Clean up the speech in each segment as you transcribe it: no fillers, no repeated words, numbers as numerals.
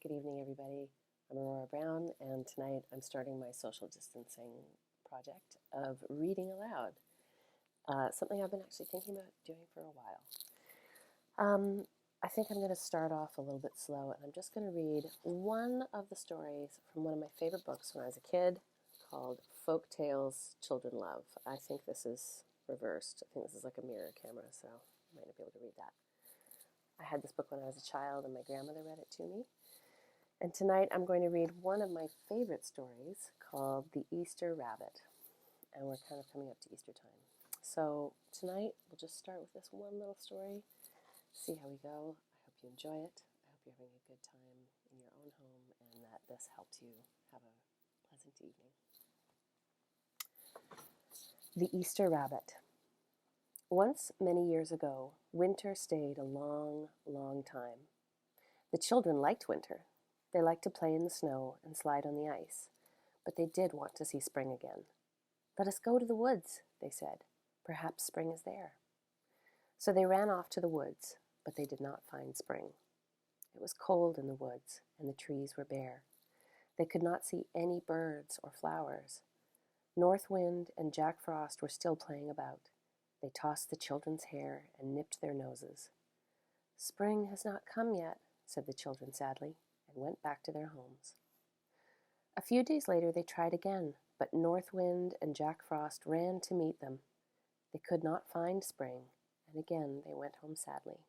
Good evening, everybody. I'm Aurora Brown, and tonight I'm starting my social distancing project of reading aloud, something I've been actually thinking about doing for a while. I think I'm going to start off a little bit slow, and I'm just going to read one of the stories from one of my favorite books when I was a kid called Folk Tales Children Love. I think this is reversed. I think this is like a mirror camera, so I might not be able to read that. I had this book when I was a child, and my grandmother read it to me. And tonight I'm going to read one of my favorite stories called The Easter Rabbit. And we're kind of coming up to Easter time. So tonight we'll just start with this one little story, see how we go. I hope you enjoy it. I hope you're having a good time in your own home and that this helps you have a pleasant evening. The Easter Rabbit. Once, many years ago, winter stayed a long, long time. The children liked winter. They liked to play in the snow and slide on the ice, but they did want to see spring again. "Let us go to the woods," they said. "Perhaps spring is there." So they ran off to the woods, but they did not find spring. It was cold in the woods, and the trees were bare. They could not see any birds or flowers. North Wind and Jack Frost were still playing about. They tossed the children's hair and nipped their noses. "Spring has not come yet," said the children sadly, and went back to their homes. A few days later they tried again, but North Wind and Jack Frost ran to meet them. They could not find spring, and again they went home sadly.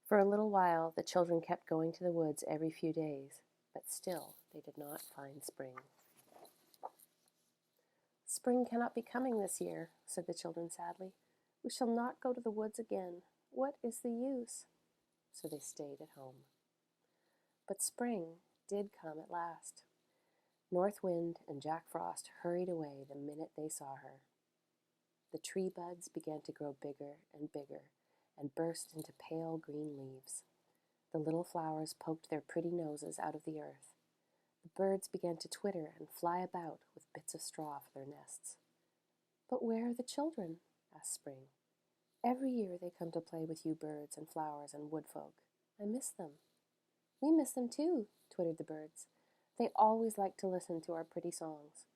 For a little while the children kept going to the woods every few days, but still they did not find spring. "Spring cannot be coming this year," said the children sadly. "We shall not go to the woods again. What is the use?" So they stayed at home. But spring did come at last. North Wind and Jack Frost hurried away the minute they saw her. The tree buds began to grow bigger and burst into pale green leaves. The little flowers poked their pretty noses out of the earth. The birds began to twitter and fly about with bits of straw for their nests. "But where are the children?" asked Spring. "Every year they come to play with you birds and flowers and woodfolk. I miss them." "We miss them too," twittered the birds. "They always like to listen to our pretty songs."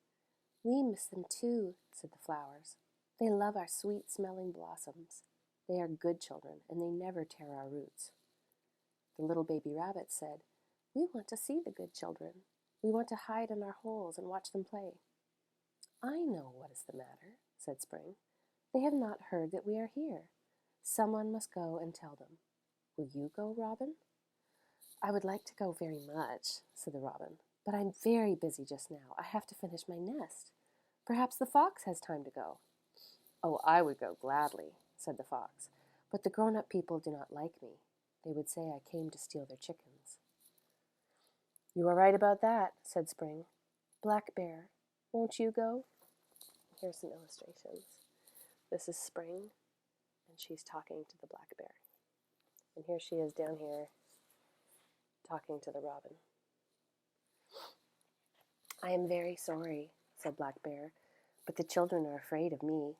"We miss them too," said the flowers. "They love our sweet-smelling blossoms. They are good children, and they never tear our roots." The little baby rabbits said, "We want to see the good children. We want to hide in our holes and watch them play." "I know what is the matter," said Spring. "They have not heard that we are here. Someone must go and tell them. Will you go, Robin?" "I would like to go very much," said the robin, "but I'm very busy just now. I have to finish my nest. Perhaps the fox has time to go." "Oh, I would go gladly," said the fox, "but the grown-up people do not like me. They would say I came to steal their chickens." "You are right about that," said Spring. "Black Bear, won't you go?" Here's some illustrations. This is Spring, and she's talking to the black bear. And here she is down here talking to the robin. "I am very sorry," said Black Bear, "but the children are afraid of me.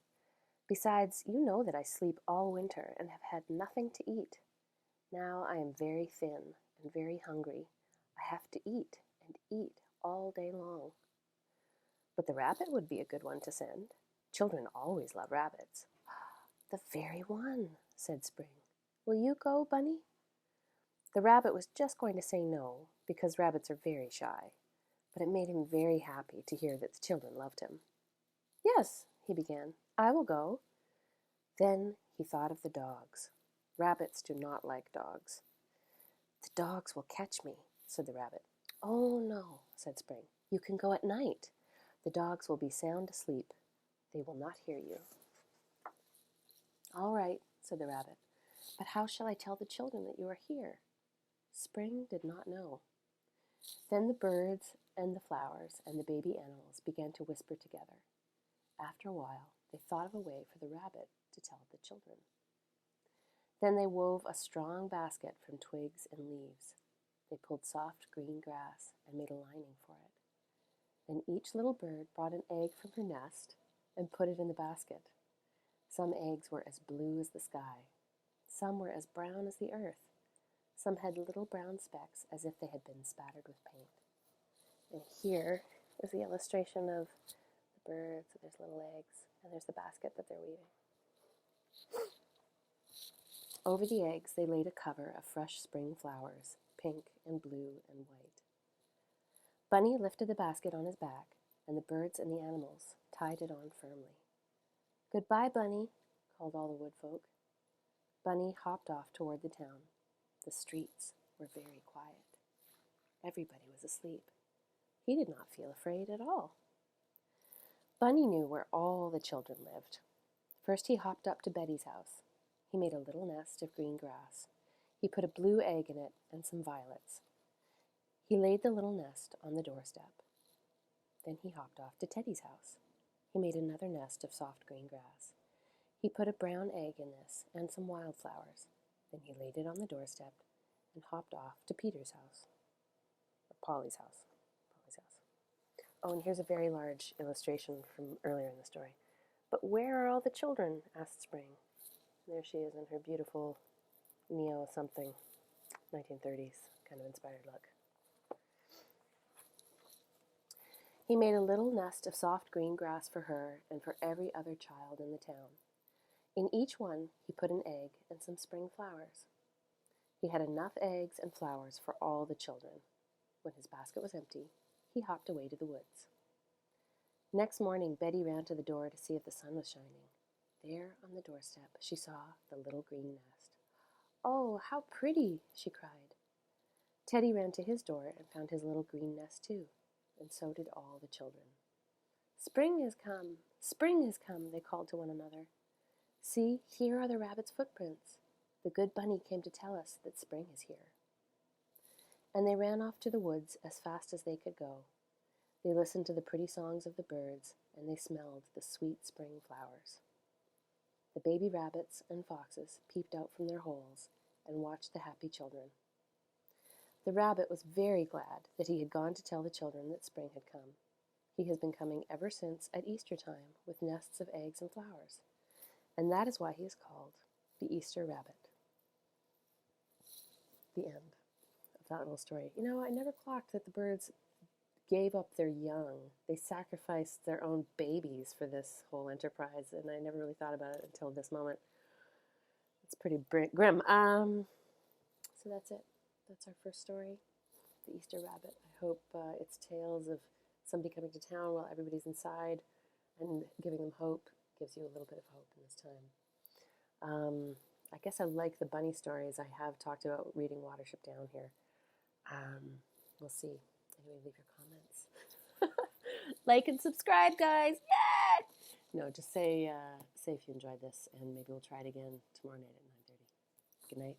Besides, you know that I sleep all winter and have had nothing to eat. Now I am very thin and very hungry. I have to eat and eat all day long." "But the rabbit would be a good one to send. Children always love rabbits." "The very one," said Spring. "Will you go, Bunny?" The rabbit was just going to say no, because rabbits are very shy, but it made him very happy to hear that the children loved him. "Yes," he began, "I will go." Then he thought of the dogs. Rabbits do not like dogs. "The dogs will catch me," said the rabbit. "Oh, no," said Spring. "You can go at night. The dogs will be sound asleep. They will not hear you." "All right," said the rabbit, "but how shall I tell the children that you are here?" Spring did not know. Then the birds and the flowers and the baby animals began to whisper together. After a while, they thought of a way for the rabbit to tell the children. Then they wove a strong basket from twigs and leaves. They pulled soft green grass and made a lining for it. Then each little bird brought an egg from her nest and put it in the basket. Some eggs were as blue as the sky. Some were as brown as the earth. Some had little brown specks as if they had been spattered with paint. And here is the illustration of the birds. So there's little eggs, and there's the basket that they're weaving. Over the eggs, they laid a cover of fresh spring flowers, pink and blue and white. Bunny lifted the basket on his back, and the birds and the animals tied it on firmly. "Goodbye, Bunny," called all the wood folk. Bunny hopped off toward the town. The streets were very quiet. Everybody was asleep. He did not feel afraid at all. Bunny knew where all the children lived. First he hopped up to Betty's house. He made a little nest of green grass. He put a blue egg in it and some violets. He laid the little nest on the doorstep. Then he hopped off to Teddy's house. He made another nest of soft green grass. He put a brown egg in this and some wildflowers. Then he laid it on the doorstep and hopped off to Peter's house. Or Polly's house. Oh, and here's a very large illustration from earlier in the story. "But where are all the children?" asked Spring. There she is in her beautiful neo-something 1930s kind of inspired look. He made a little nest of soft green grass for her and for every other child in the town. In each one, he put an egg and some spring flowers. He had enough eggs and flowers for all the children. When his basket was empty, he hopped away to the woods. Next morning, Betty ran to the door to see if the sun was shining. There on the doorstep, she saw the little green nest. "Oh, how pretty!" she cried. Teddy ran to his door and found his little green nest too, and so did all the children. "Spring has come! Spring has come!" they called to one another. "See, here are the rabbit's footprints. The good bunny came to tell us that spring is here." And they ran off to the woods as fast as they could go. They listened to the pretty songs of the birds, and they smelled the sweet spring flowers. The baby rabbits and foxes peeped out from their holes and watched the happy children. The rabbit was very glad that he had gone to tell the children that spring had come. He has been coming ever since at Easter time with nests of eggs and flowers, and that is why he is called the Easter rabbit. The end of that little story. You know, I never clocked that the birds gave up their young. They sacrificed their own babies for this whole enterprise, and I never really thought about it until this moment. It's pretty grim. So that's it. That's our first story, the Easter rabbit. I hope it's tales of somebody coming to town while everybody's inside and giving them hope. Gives you a little bit of hope in this time. I guess I like the bunny stories. I have talked about reading Watership Down here. We'll see. Anyway, leave your comments. Like and subscribe, guys. Yeah! No, just say if you enjoyed this, and maybe we'll try it again tomorrow night at 9:30. Good night.